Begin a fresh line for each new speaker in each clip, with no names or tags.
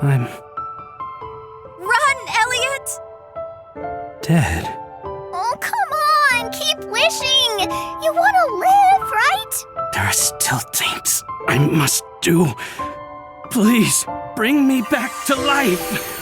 I'm
Run, Elliot!
dead.
Oh, come on! Keep wishing! You want to live, right?
There are still things I must do. Please, bring me back to life.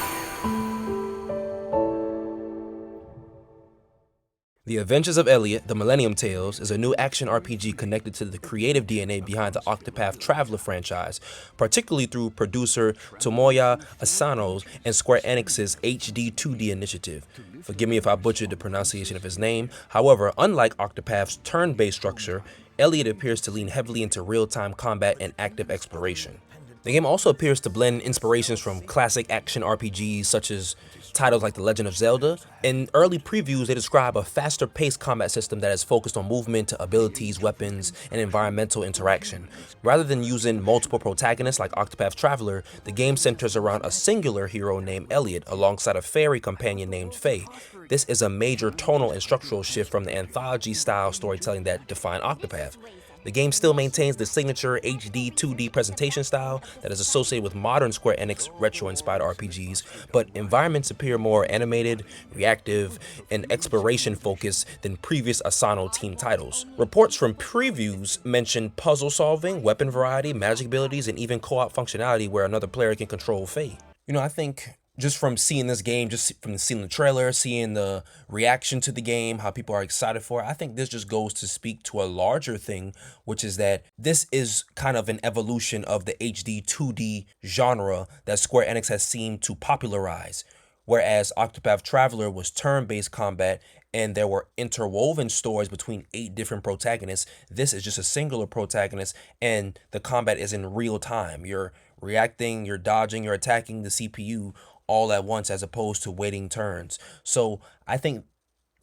The Adventures of Elliot, The Millennium Tales, is a new action RPG connected to the creative DNA behind the Octopath Traveler franchise, particularly through producer Tomoya Asano's and Square Enix's HD 2D initiative. Forgive me if I butchered the pronunciation of his name. However, unlike Octopath's turn-based structure, Elliot appears to lean heavily into real-time combat and active exploration. The game also appears to blend inspirations from classic action RPGs such as titles like The Legend of Zelda. In early previews, they describe a faster-paced combat system that is focused on movement, abilities, weapons, and environmental interaction. Rather than using multiple protagonists like Octopath Traveler, the game centers around a singular hero named Elliot alongside a fairy companion named Faye. This is a major tonal and structural shift from the anthology-style storytelling that defined Octopath. The game still maintains the signature HD 2D presentation style that is associated with modern Square Enix retro-inspired RPGs, but environments appear more animated, reactive, and exploration-focused than previous Asano team titles. Reports from previews mention puzzle solving, weapon variety, magic abilities, and even co-op functionality where another player can control Faye. I think just from seeing this game, just from seeing the trailer, seeing the reaction to the game, how people are excited for it, I think this just goes to speak to a larger thing, which is that this is kind of an evolution of the HD 2D genre that Square Enix has seemed to popularize. Whereas Octopath Traveler was turn-based combat and there were interwoven stories between 8 different protagonists, this is just a singular protagonist and the combat is in real time. You're reacting, you're dodging, you're attacking the CPU all at once as opposed to waiting turns. So I think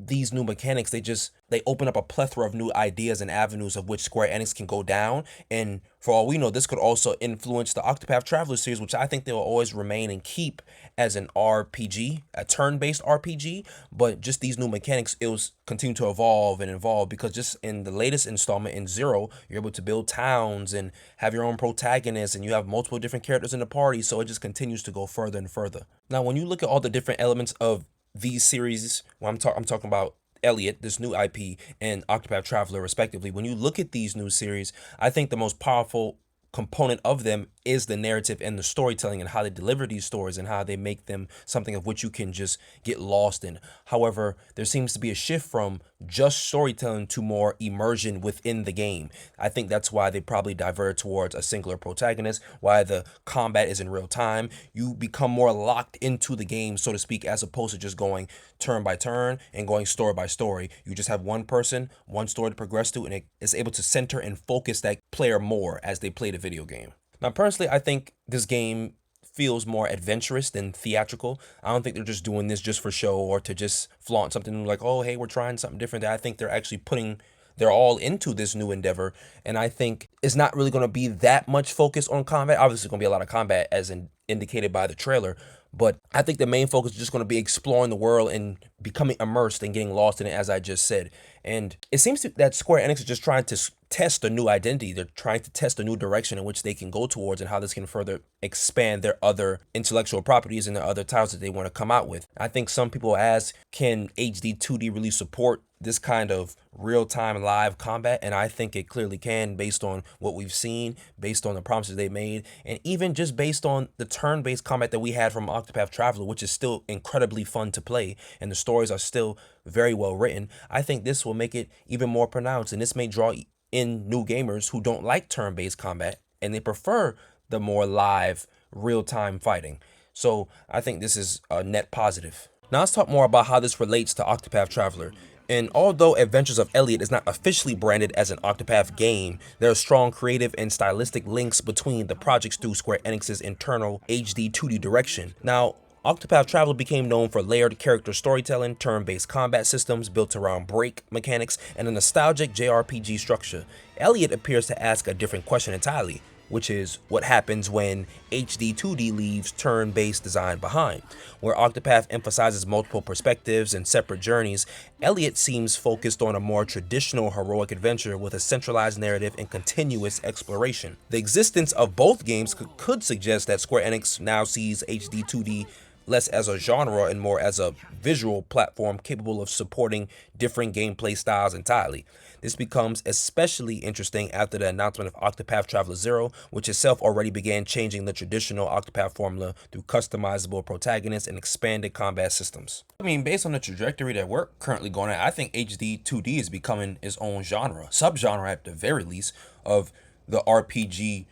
these new mechanics, they open up a plethora of new ideas and avenues of which Square Enix can go down. And for all we know, this could also influence the Octopath Traveler series, which I think they will always remain and keep as an RPG, a turn-based RPG. But just these new mechanics, it will continue to evolve and evolve, because just in the latest installment in Zero, you're able to build towns and have your own protagonists and you have multiple different characters in the party. So it just continues to go further and further. Now, when you look at all the different elements of these series, I'm talking about Elliot, this new IP, and Octopath Traveler respectively. When you look at these new series, I think the most powerful component of them is the narrative and the storytelling and how they deliver these stories and how they make them something of which you can just get lost in. However, there seems to be a shift from just storytelling to more immersion within the game. I think that's why they probably divert towards a singular protagonist, why the combat is in real time. You become more locked into the game, so to speak, as opposed to just going turn by turn and going story by story. You just have one person, one story to progress to, and it is able to center and focus that player more as they play the video game. Now, personally, I think this game feels more adventurous than theatrical. I don't think they're just doing this just for show or to just flaunt something like, oh, hey, we're trying something different. I think they're actually putting their all into this new endeavor. And I think it's not really going to be that much focus on combat. Obviously, it's going to be a lot of combat as indicated by the trailer. But I think the main focus is just going to be exploring the world and becoming immersed and getting lost in it, as I just said. And it seems that Square Enix is just trying to test a new identity. They're trying to test a new direction in which they can go towards and how this can further expand their other intellectual properties and their other titles that they want to come out with. I think some people ask, can HD 2D really support this kind of real-time live combat? And I think it clearly can, based on what we've seen, based on the promises they made, and even just based on the turn-based combat that we had from Octopath Traveler, which is still incredibly fun to play, and the stories are still very well written. I think this will make it even more pronounced, and this may draw in new gamers who don't like turn-based combat and they prefer the more live, real-time fighting. So I think this is a net positive. Now let's talk more about how this relates to Octopath Traveler. And although Adventures of Elliot is not officially branded as an Octopath game, there are strong creative and stylistic links between the projects through Square Enix's internal HD 2D direction. Now, Octopath Traveler became known for layered character storytelling, turn-based combat systems built around break mechanics, and a nostalgic JRPG structure. Elliot appears to ask a different question entirely. which is what happens when HD 2D leaves turn-based design behind. Where Octopath emphasizes multiple perspectives and separate journeys, Elliot seems focused on a more traditional heroic adventure with a centralized narrative and continuous exploration. The existence of both games could suggest that Square Enix now sees HD 2D less as a genre and more as a visual platform capable of supporting different gameplay styles entirely. This becomes especially interesting after the announcement of Octopath Traveler 0, which itself already began changing the traditional Octopath formula through customizable protagonists and expanded combat systems. I mean, based on the trajectory that we're currently going at, I think HD 2D is becoming its own genre, subgenre at the very least, of the RPG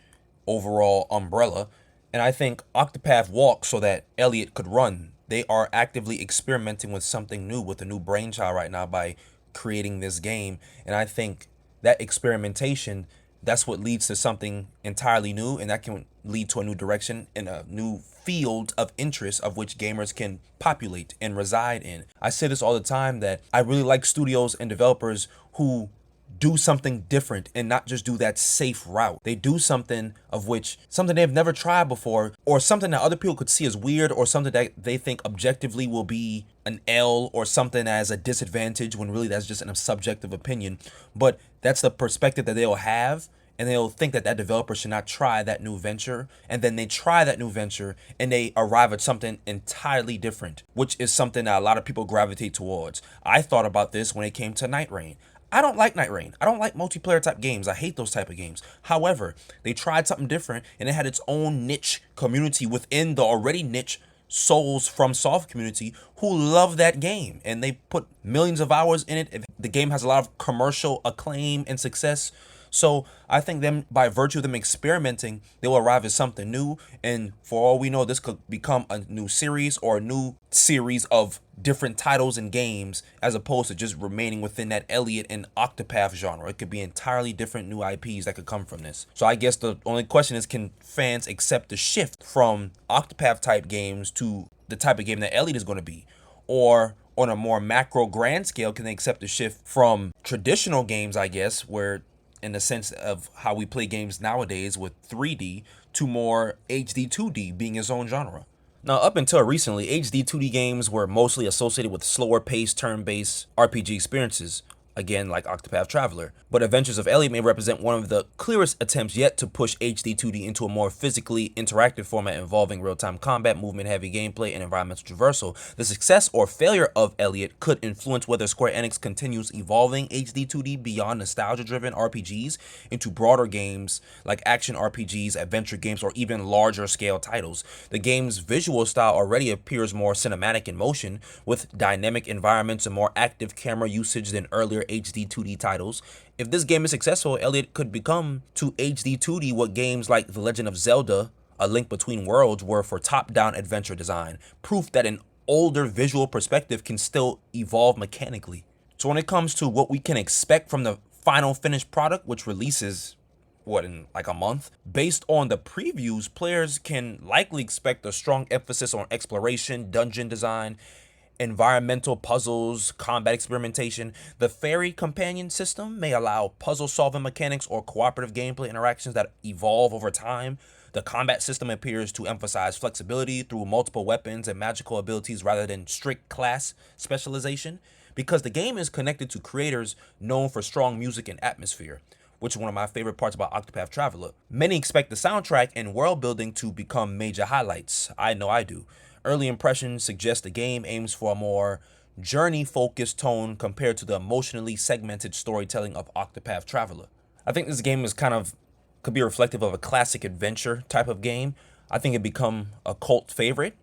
overall umbrella. And I think Octopath walked so that Elliot could run. They are actively experimenting with something new, with a new brainchild right now by creating this game. And I think that experimentation, that's what leads to something entirely new, and that can lead to a new direction and a new field of interest of which gamers can populate and reside in. I say this all the time, that I really like studios and developers who do something different and not just do that safe route. They do something they've never tried before, or something that other people could see as weird, or something that they think objectively will be an L or something as a disadvantage, when really that's just a subjective opinion. But that's the perspective that they'll have, and they'll think that that developer should not try that new venture, and then they try that new venture and they arrive at something entirely different, which is something that a lot of people gravitate towards. I thought about this when it came to Night Rain. I don't like Night Rain. I don't like multiplayer type games. I hate those type of games. However, they tried something different, and it had its own niche community within the already niche Souls from Soft community who love that game, and they put millions of hours in it. The game has a lot of commercial acclaim and success. So I think them, by virtue of them experimenting, they will arrive at something new. And for all we know, this could become a new series, or a new series of different titles and games, as opposed to just remaining within that Elliot and Octopath genre. It could be entirely different new IPs that could come from this. So I guess the only question is, can fans accept the shift from Octopath type games to the type of game that Elliot is going to be? Or on a more macro grand scale, can they accept the shift from traditional games, I guess, where in the sense of how we play games nowadays with 3D, to more HD 2D being its own genre? Now, up until recently, HD 2D games were mostly associated with slower paced, turn-based RPG experiences, again like Octopath Traveler. But Adventures of Elliot may represent one of the clearest attempts yet to push HD 2D into a more physically interactive format involving real-time combat, movement-heavy gameplay, and environmental traversal. The success or failure of Elliot could influence whether Square Enix continues evolving HD 2D beyond nostalgia-driven RPGs into broader games like action RPGs, adventure games, or even larger-scale titles. The game's visual style already appears more cinematic in motion, with dynamic environments and more active camera usage than earlier HD 2D titles. If this game is successful, Elliot could become to HD 2D what games like The Legend of Zelda: A Link Between Worlds were for top-down adventure design, proof that an older visual perspective can still evolve mechanically. So when it comes to what we can expect from the final finished product, which releases in like a month, based on the previews, players can likely expect a strong emphasis on exploration, dungeon design, environmental puzzles, combat experimentation. The fairy companion system may allow puzzle solving mechanics or cooperative gameplay interactions that evolve over time. The combat system appears to emphasize flexibility through multiple weapons and magical abilities rather than strict class specialization, because the game is connected to creators known for strong music and atmosphere, which is one of my favorite parts about Octopath Traveler. Many expect the soundtrack and world building to become major highlights. I know I do. Early impressions suggest the game aims for a more journey-focused tone compared to the emotionally segmented storytelling of Octopath Traveler. I think this game is could be reflective of a classic adventure type of game. I think it become a cult favorite.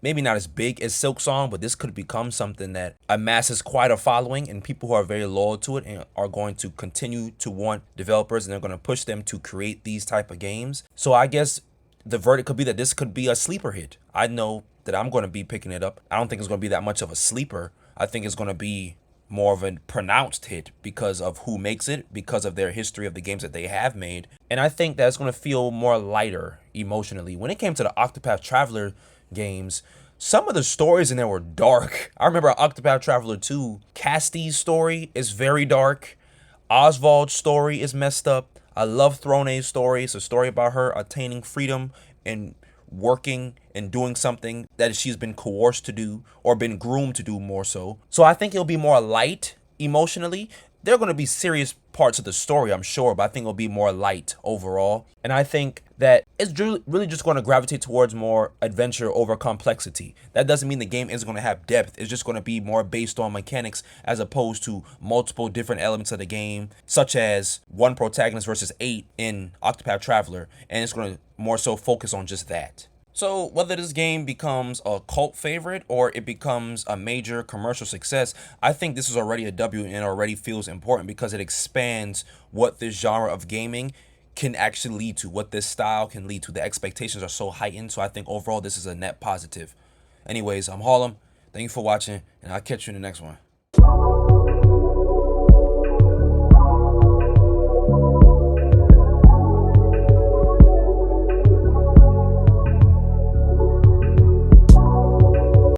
Maybe not as big as Silksong, but this could become something that amasses quite a following, and people who are very loyal to it and are going to continue to want developers, and they're going to push them to create these type of games. So I guess the verdict could be that this could be a sleeper hit. I know that I'm going to be picking it up. I don't think it's going to be that much of a sleeper. I think it's going to be more of a pronounced hit because of who makes it, because of their history of the games that they have made. And I think that it's going to feel more lighter emotionally. When it came to the Octopath Traveler games, some of the stories in there were dark. I remember Octopath Traveler 2, Casty's story is very dark. Oswald's story is messed up. I love Throne's story. It's a story about her attaining freedom and working and doing something that she's been coerced to do or been groomed to do more so. So I think it'll be more light emotionally. There are going to be serious parts of the story, I'm sure, but I think it'll be more light overall. And I think that it's really just going to gravitate towards more adventure over complexity. That doesn't mean the game isn't going to have depth. It's just going to be more based on mechanics as opposed to multiple different elements of the game, such as one protagonist versus 8 in Octopath Traveler. And it's going to more so focus on just that. So whether this game becomes a cult favorite or it becomes a major commercial success, I think this is already a W and already feels important because it expands what this genre of gaming can actually lead to, what this style can lead to. The expectations are so heightened, so I think overall this is a net positive. Anyways, I'm Harlem. Thank you for watching, and I'll catch you in the next one.